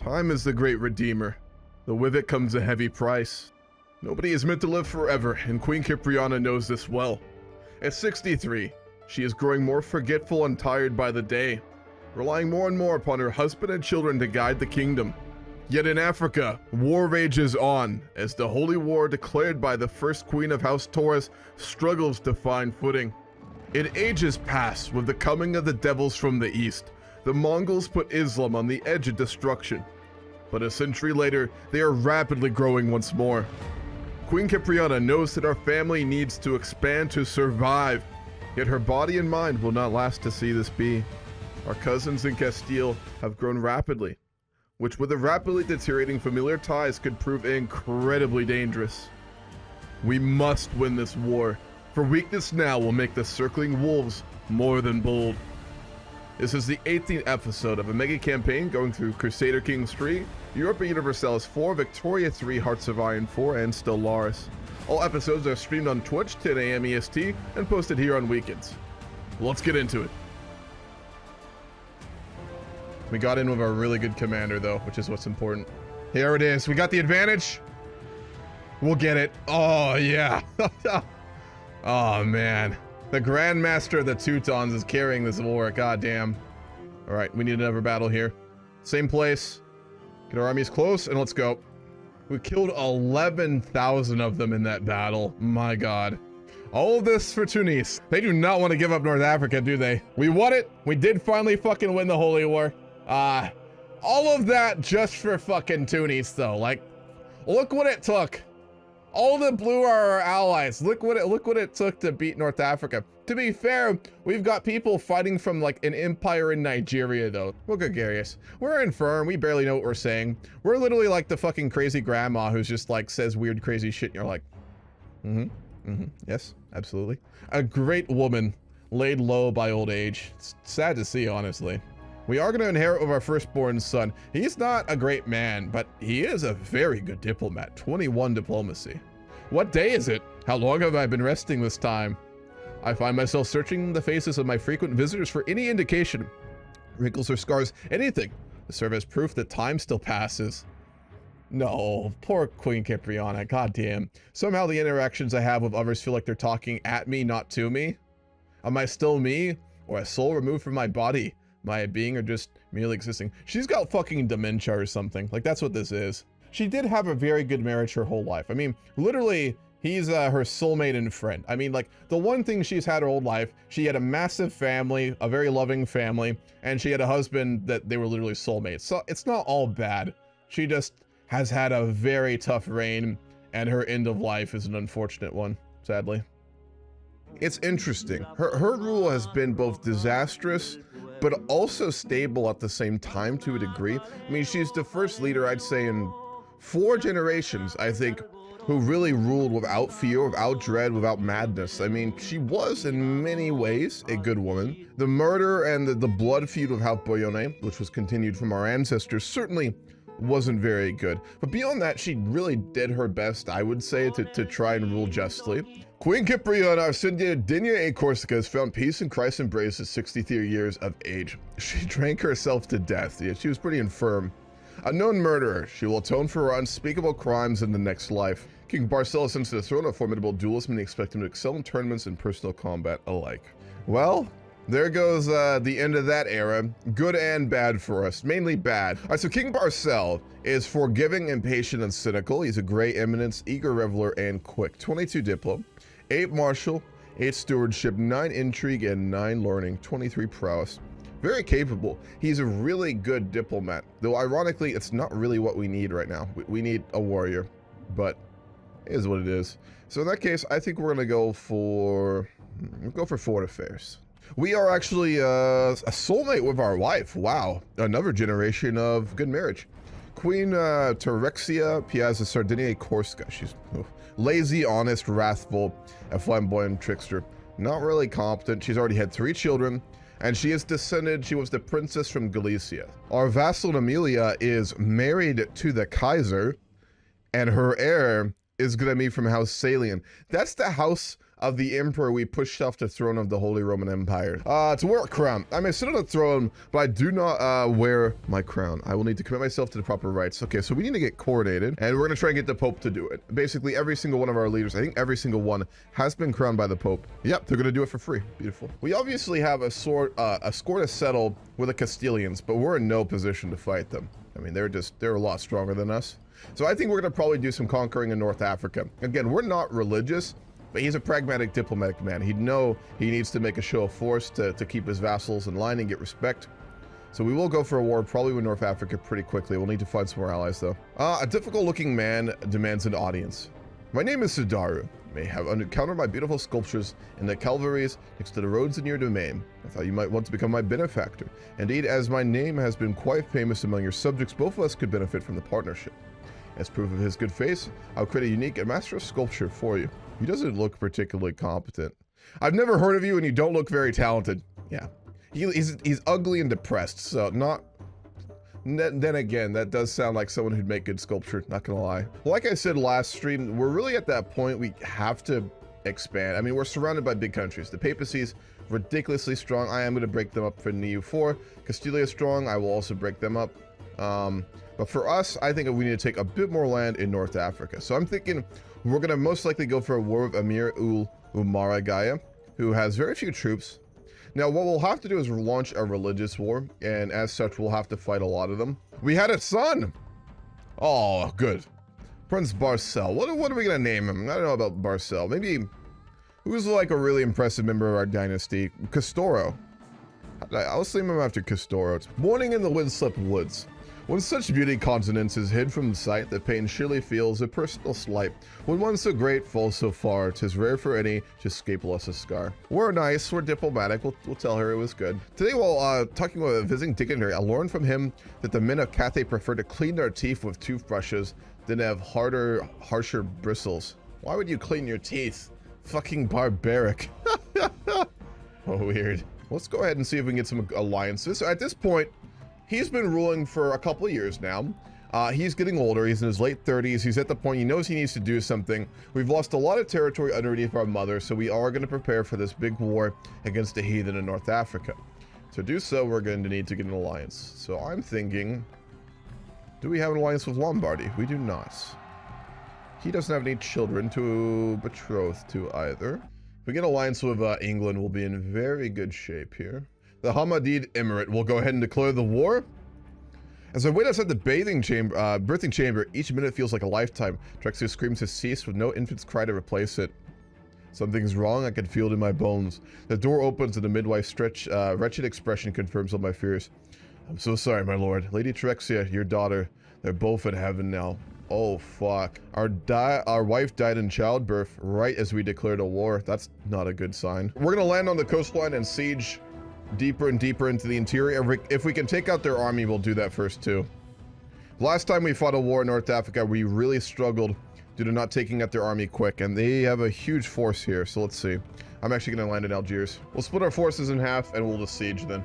Time is the great redeemer, though with it comes a heavy price. Nobody is meant to live forever, and Queen Cipriana knows this well. At 63, she is growing more forgetful and tired by the day, relying more and more upon her husband and children to guide the kingdom. Yet in Africa, war rages on, as the holy war declared by the first queen of House Torres struggles to find footing. In ages past, with the coming of the devils from the east, the Mongols put Islam on the edge of destruction. But a century later, they are rapidly growing once more. Queen Cipriana knows that our family needs to expand to survive, yet her body and mind will not last to see this be. Our cousins in Castile have grown rapidly, which with the rapidly deteriorating familiar ties could prove incredibly dangerous. We must win this war, for weakness now will make the circling wolves more than bold. This is the 18th episode of a mega campaign going through Crusader Kings 3, Europa Universalis 4, Victoria 3, Hearts of Iron 4, and Stellaris. All episodes are streamed on Twitch 10 AM EST and posted here on weekends. Let's get into it. We got in with our really good commander though, which is what's important. Here it is. We got the advantage. We'll get it. Oh yeah. Oh man. The Grandmaster of the Teutons is carrying this war. God damn. All right, we need another battle here. Same place. Get our armies close and let's go. We killed 11,000 of them in that battle. My God. All of this for Tunis. They do not want to give up North Africa, do they? We won it. We did finally fucking win the Holy War. All of that just for fucking Tunis though. Like, look what it took. All the blue are our allies. Look what it took to beat North Africa. To be fair, we've got people fighting from like an empire in Nigeria though. We're gregarious. We're infirm. We barely know what we're saying. We're literally like the fucking crazy grandma who's just like says weird crazy shit and you're like, yes, absolutely. A great woman laid low by old age. It's sad to see, honestly. We are going to inherit with our firstborn son. He's not a great man, but he is a very good diplomat. 21 diplomacy. What day is it? How long have I been resting this time? I find myself searching the faces of my frequent visitors for any indication, wrinkles or scars, anything to serve as proof that time still passes. No, poor Queen Cipriana, goddamn. Somehow the interactions I have with others feel like they're talking at me, not to me. Am I still me, or a soul removed from my body? My being or just merely existing? She's got fucking dementia or something. Like, that's what this is. She did have a very good marriage her whole life. I mean, literally, he's her soulmate and friend. I mean, like, the one thing she's had her whole life, she had a massive family, a very loving family, and she had a husband that they were literally soulmates. So it's not all bad. She just has had a very tough reign, and her end of life is an unfortunate one, sadly. It's interesting. Her rule has been both disastrous, but also stable at the same time to a degree. I mean, she's the first leader, I'd say, in 4 generations, I think, who really ruled without fear, without dread, without madness. I mean, she was, in many ways, a good woman. The murder and the blood feud of House Boyone, which was continued from our ancestors, certainly wasn't very good. But beyond that, she really did her best, I would say, to try and rule justly. Queen Cipriana of Sradinia and Corsica has found peace in Christ's embrace at 63 years of age. She drank herself to death, yet she was pretty infirm. A known murderer, she will atone for her unspeakable crimes in the next life. King Barcel ascends to the throne, a formidable duelist, many expect him to excel in tournaments and personal combat alike. Well, there goes the end of that era. Good and bad for us, mainly bad. All right, so King Barcel is forgiving, impatient, and cynical. He's a gray eminence, eager reveler, and quick. 22 diplo, 8 martial, 8 stewardship, 9 intrigue, and 9 learning, 23 prowess. Very capable. He's a really good diplomat, though ironically, it's not really what we need right now. We need a warrior, but it is what it is. So in that case, I think we're gonna go for foreign affairs. We are actually a soulmate with our wife. Wow, another generation of good marriage. Queen Torexia Piazza Sradinia Corsica. She's lazy, honest, wrathful, a flamboyant trickster. Not really competent. She's already had 3 children, and she was the princess from Galicia. Our vassal Amelia is married to the Kaiser, and her heir is gonna be from House Salian. That's the house of the emperor, we push off the throne of the Holy Roman Empire. To wear a crown. I may sit on a throne, but I do not wear my crown. I will need to commit myself to the proper rites. Okay, so we need to get coordinated, and we're gonna try and get the Pope to do it. Basically, every single one of our leaders, I think every single one, has been crowned by the Pope. Yep, they're gonna do it for free. Beautiful. We obviously have a score to settle with the Castilians, but we're in no position to fight them. I mean, they're a lot stronger than us. So I think we're gonna probably do some conquering in North Africa. Again, we're not religious, but he's a pragmatic diplomatic man. He'd know he needs to make a show of force to keep his vassals in line and get respect. So we will go for a war probably with North Africa pretty quickly. We'll need to find some more allies though. A difficult looking man demands an audience. My name is Sudaru. You may have encountered my beautiful sculptures in the Calvaries next to the roads in your domain. I thought you might want to become my benefactor. Indeed, as my name has been quite famous among your subjects, both of us could benefit from the partnership. As proof of his good faith, I'll create a unique and masterful sculpture for you. He doesn't look particularly competent. I've never heard of you and you don't look very talented. Yeah. He's ugly and depressed, so not... Then again, that does sound like someone who'd make good sculpture, not gonna lie. Like I said last stream, we're really at that point we have to expand. I mean, we're surrounded by big countries. The papacy's ridiculously strong. I am gonna break them up for the EU4. Castilla is strong. I will also break them up. But for us, I think we need to take a bit more land in North Africa. So I'm thinking we're gonna most likely go for a war with Amir ul Umaragaya, who has very few troops. Now, what we'll have to do is launch a religious war, and as such, we'll have to fight a lot of them. We had a son! Oh, good. Prince Barcel. What are we gonna name him? I don't know about Barcel. Maybe, who's like a really impressive member of our dynasty? Castoro. I'll name him after Castoro. It's morning in the windswept woods. When such beauty continents is hid from sight, the pain surely feels a personal slight. When one so great falls so far, 'tis rare for any to escape less a scar. We're nice, we're diplomatic, we'll tell her it was good. Today, while talking with a visiting dignitary, I learned from him that the men of Cathay prefer to clean their teeth with toothbrushes than have harsher bristles. Why would you clean your teeth? Fucking barbaric. Oh, weird. Let's go ahead and see if we can get some alliances. At this point, he's been ruling for a couple of years now. He's getting older. He's in his late 30s. He's at the point he knows he needs to do something. We've lost a lot of territory underneath our mother, so we are going to prepare for this big war against the heathen in North Africa. To do so, we're going to need to get an alliance. So I'm thinking, do we have an alliance with Lombardy? We do not. He doesn't have any children to betroth to either. If we get an alliance with England, we'll be in very good shape here. The Hammadid Emirate will go ahead and declare the war. As I wait outside the birthing chamber, each minute feels like a lifetime. Trexia screams has ceased with no infant's cry to replace it. Something's wrong, I can feel it in my bones. The door opens and the midwife's wretched expression confirms all my fears. I'm so sorry, my lord. Lady Trexia, your daughter, they're both in heaven now. Oh, fuck. Our wife died in childbirth right as we declared a war. That's not a good sign. We're gonna land on the coastline and siege deeper and deeper into the interior. If we can take out their army, we'll do that first too. Last time we fought a war in North Africa, we really struggled due to not taking out their army quick, and they have a huge force here, so let's see. I'm actually going to land in Algiers. We'll split our forces in half, and we'll just siege then.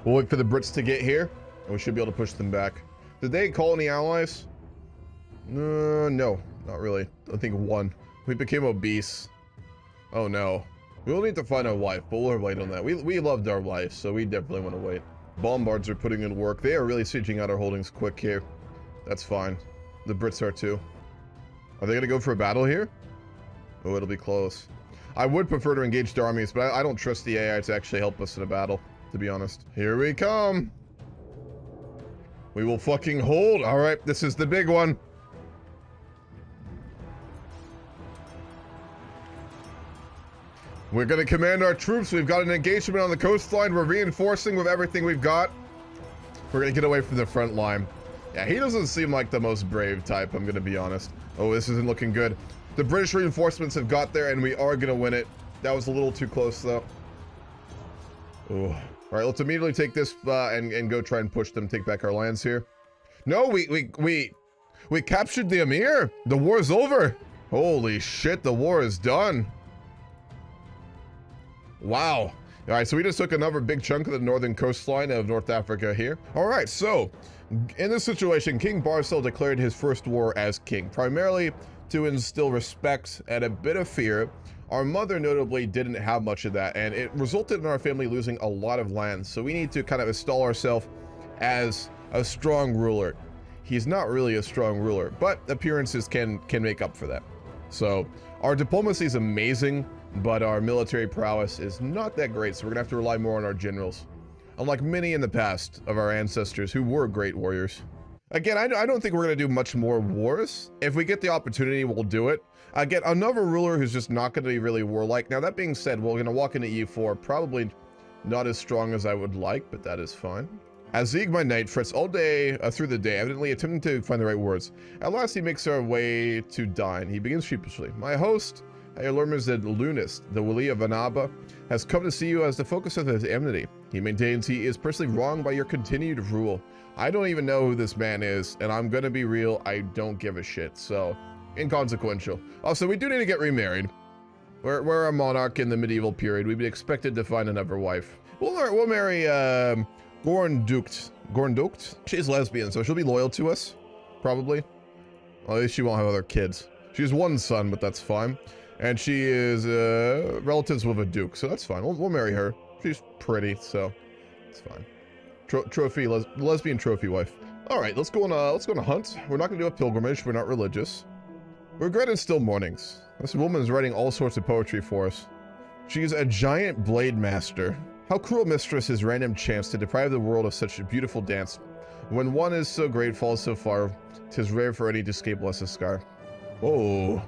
We'll wait for the Brits to get here, and we should be able to push them back. Did they call any allies? No, not really. I think one. We became obese. Oh no. We'll need to find our wife, but we'll wait on that. We loved our wife, so we definitely want to wait. Bombards are putting in work. They are really sieging out our holdings quick here. That's fine. The Brits are too. Are they going to go for a battle here? Oh, it'll be close. I would prefer to engage their armies, but I don't trust the AI to actually help us in a battle, to be honest. Here we come. We will fucking hold. All right, this is the big one. We're going to command our troops. We've got an engagement on the coastline. We're reinforcing with everything we've got. We're going to get away from the front line. Yeah, he doesn't seem like the most brave type, I'm going to be honest. Oh, this isn't looking good. The British reinforcements have got there, and we are going to win it. That was a little too close, though. Oh. All right, let's immediately take this and go try and push them, take back our lands here. No, we captured the Emir. The war's over. Holy shit, the war is done. Wow. All right, so we just took another big chunk of the northern coastline of North Africa here. All right, so in this situation, King Barcel declared his first war as king, primarily to instill respect and a bit of fear Our mother notably didn't have much of that, and it resulted in our family losing a lot of land. So we need to kind of install ourselves as a strong ruler. He's not really a strong ruler, but appearances can make up for that. So our diplomacy is amazing, but our military prowess is not that great, so we're gonna have to rely more on our generals. Unlike many in the past of our ancestors who were great warriors. Again, I don't think we're gonna do much more wars. If we get the opportunity, we'll do it. Again, another ruler who's just not gonna be really warlike. Now that being said, we're gonna walk into E4, probably not as strong as I would like, but that is fine. Azig, my knight, frets all day through the day, evidently attempting to find the right words. At last, he makes our way to dine. He begins sheepishly. My host, Aeolurmus the Lunist, the Wali of Anaba, has come to see you as the focus of his enmity. He maintains he is personally wronged by your continued rule. I don't even know who this man is, and I'm gonna be real, I don't give a shit, so inconsequential. Also, we do need to get remarried. We're a monarch in the medieval period. We'd be expected to find another wife. We'll marry, Gorndukt. She's lesbian, so she'll be loyal to us, probably. Well, at least she won't have other kids. She has one son, but that's fine. And she is relatives with a duke, so that's fine. We'll marry her. She's pretty, so it's fine. Lesbian trophy wife. All right, let's go on a hunt. We're not gonna do a pilgrimage. We're not religious. Regretted still mornings. This woman is writing all sorts of poetry for us. She's a giant blade master. How cruel mistress is random chance to deprive the world of such a beautiful dance. When one is so great, falls so far, 'tis rare for any to escape less a scar. Oh,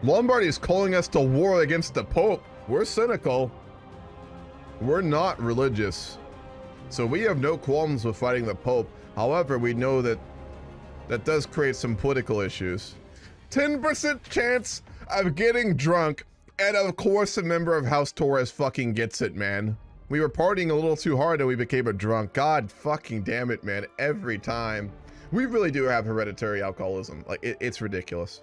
Lombardy is calling us to war against the Pope. We're cynical. We're not religious. So we have no qualms with fighting the Pope. However, we know that that does create some political issues. 10% chance of getting drunk, and of course a member of House Torres fucking gets it, man. We were partying a little too hard and we became a drunk. God fucking damn it, man. Every time. We really do have hereditary alcoholism. Like, it's ridiculous.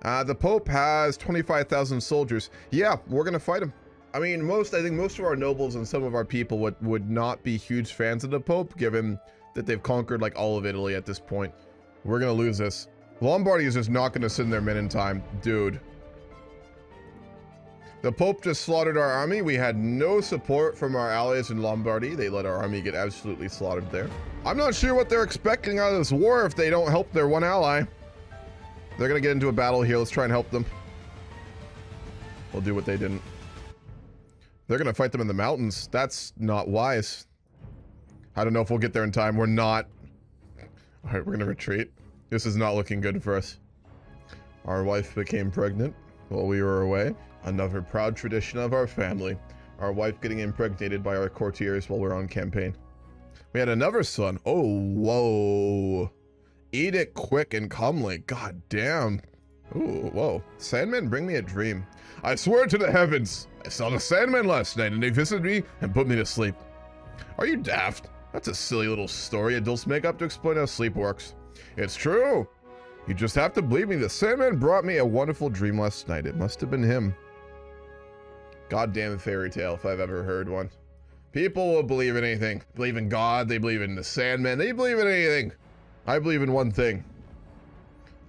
The Pope has 25,000 soldiers. Yeah, we're gonna fight him. I mean, I think most of our nobles and some of our people would not be huge fans of the Pope, given that they've conquered like all of Italy at this point. We're gonna lose this. Lombardy is just not gonna send their men in time. Dude. The Pope just slaughtered our army. We had no support from our allies in Lombardy. They let our army get absolutely slaughtered there. I'm not sure what they're expecting out of this war if they don't help their one ally. They're gonna get into a battle here. Let's try and help them. We'll do what they didn't. They're gonna fight them in the mountains. That's not wise. I don't know if we'll get there in time. We're not. All right, we're gonna retreat. This is not looking good for us. Our wife became pregnant while we were away. Another proud tradition of our family. Our wife getting impregnated by our courtiers while we're on campaign. We had another son. Oh, whoa. Eat it quick and comely. God damn. Ooh, whoa. Sandman, bring me a dream. I swear to the heavens, I saw the Sandman last night and they visited me and put me to sleep. Are you daft? That's a silly little story adults make up to explain how sleep works. It's true. You just have to believe me. The Sandman brought me a wonderful dream last night. It must have been him. Goddamn fairy tale if I've ever heard one. People will believe in anything. Believe in God. They believe in the Sandman. They believe in anything. I believe in one thing.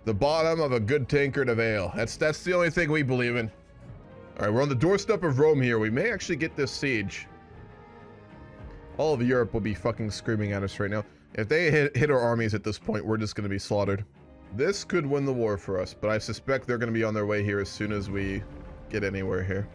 The bottom of a good tankard of ale. That's the only thing we believe in. All right, we're on the doorstep of Rome here. We may actually get this siege. All of Europe will be fucking screaming at us right now. If they hit our armies at this point, we're just going to be slaughtered. This could win the war for us, but I suspect they're going to be on their way here as soon as we get anywhere here.